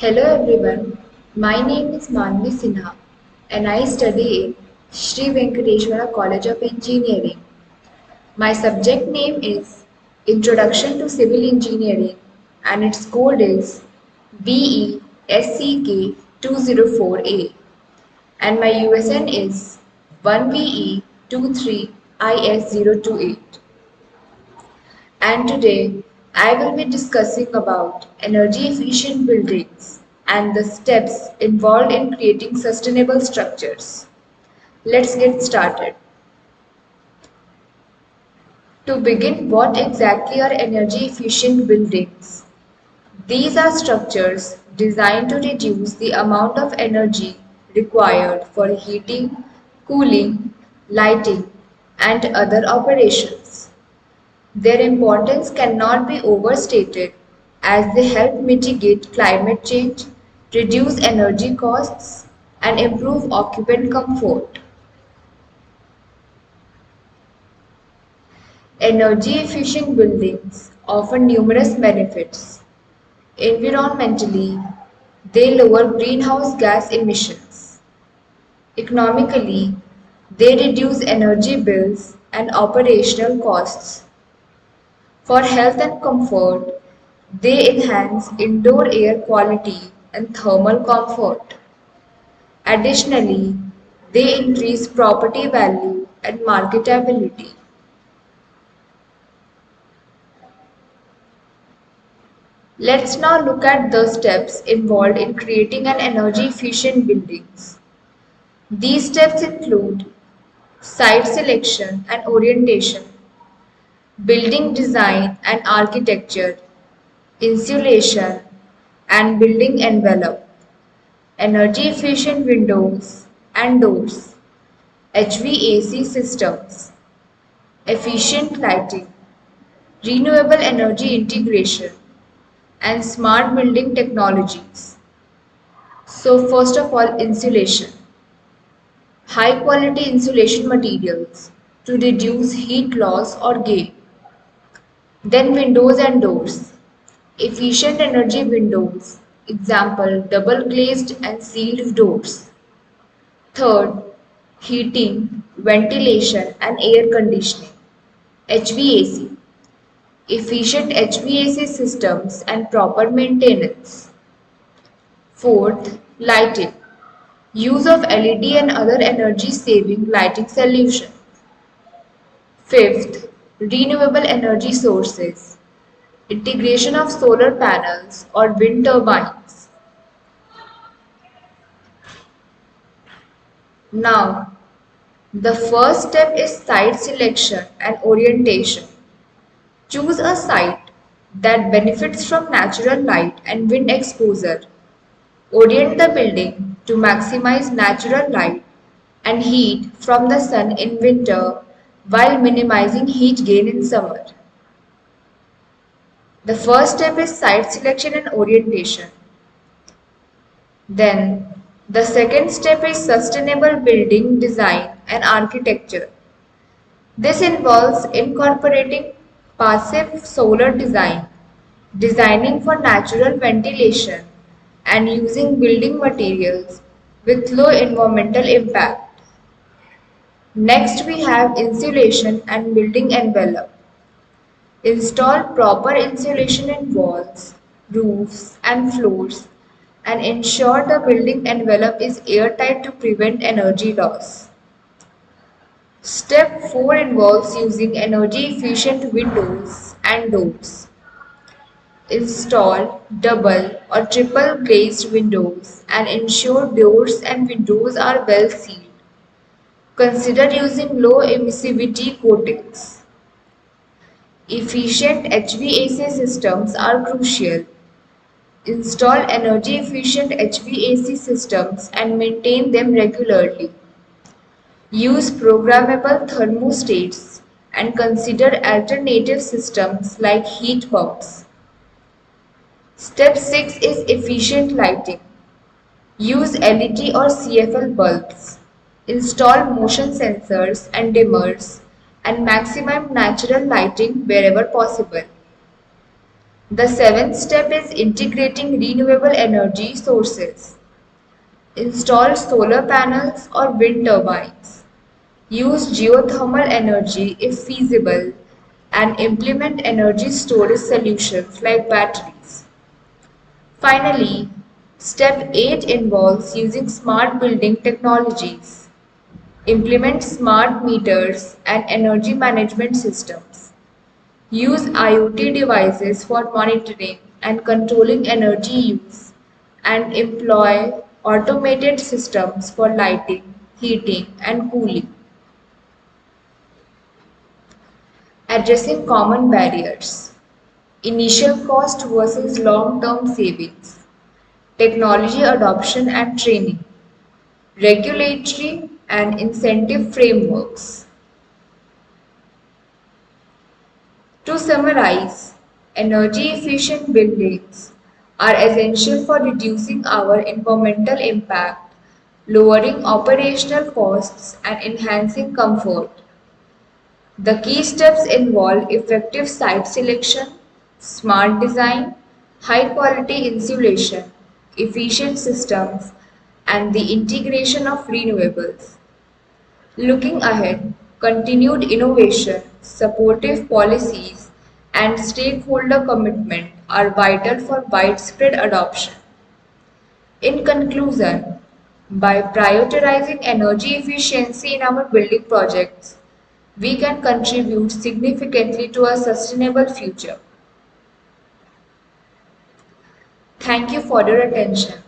Hello everyone, my name is Manvi Sinha and I study in Sri Venkateswara College of Engineering. My subject name is Introduction to Civil Engineering and its code is VESCK 204A and my USN is 1VE23IS028. And today I will be discussing about energy efficient buildings and the steps involved in creating sustainable structures. Let's get started. To begin, what exactly are energy efficient buildings? These are structures designed to reduce the amount of energy required for heating, cooling, lighting, and other operations. Their importance cannot be overstated as they help mitigate climate change, reduce energy costs, and improve occupant comfort. Energy efficient buildings offer numerous benefits. Environmentally, they lower greenhouse gas emissions. Economically, they reduce energy bills and operational costs. For health and comfort, they enhance indoor air quality and thermal comfort. Additionally, they increase property value and marketability. Let's now look at the steps involved in creating an energy efficient buildings. These steps include site selection and orientation, building design and architecture, insulation, and building envelope, energy efficient windows and doors, HVAC systems, efficient lighting, renewable energy integration, and smart building technologies. So first of all, insulation. High quality insulation materials to reduce heat loss or gain. Then windows and doors. Efficient energy windows, example double glazed and sealed doors. Third, heating, ventilation and air conditioning. HVAC, efficient HVAC systems and proper maintenance. Fourth, lighting, use of LED and other energy saving lighting solutions. Fifth, renewable energy sources, integration of solar panels or wind turbines. Now, the first step is site selection and orientation. Choose a site that benefits from natural light and wind exposure. Orient the building to maximize natural light and heat from the sun in winter while minimizing heat gain in summer. The first step is site selection and orientation. Then, the second step is sustainable building design and architecture. This involves incorporating passive solar design, designing for natural ventilation, and using building materials with low environmental impact. Next, we have insulation and building envelope. Install proper insulation in walls, roofs, and floors, and ensure the building envelope is airtight to prevent energy loss. Step 4 involves using energy efficient windows and doors. Install double or triple glazed windows and ensure doors and windows are well sealed. Consider using low emissivity coatings. Efficient HVAC systems are crucial. Install energy efficient HVAC systems and maintain them regularly. Use programmable thermostats and consider alternative systems like heat pumps. Step 6 is efficient lighting. Use LED or CFL bulbs. Install motion sensors and dimmers and maximum natural lighting wherever possible. The seventh step is integrating renewable energy sources. Install solar panels or wind turbines. Use geothermal energy if feasible and implement energy storage solutions like batteries. Finally, step 8 involves using smart building technologies. Implement smart meters and energy management systems. Use IoT devices for monitoring and controlling energy use and employ automated systems for lighting, heating, and cooling. Addressing common barriers. Initial cost versus long-term savings. Technology adoption and training. Regulatory and incentive frameworks. To summarize, energy efficient buildings are essential for reducing our environmental impact, lowering operational costs, and enhancing comfort. The key steps involve effective site selection, smart design, high quality insulation, efficient systems, and the integration of renewables. Looking ahead, continued innovation, supportive policies, and stakeholder commitment are vital for widespread adoption. In conclusion, by prioritizing energy efficiency in our building projects, we can contribute significantly to a sustainable future. Thank you for your attention.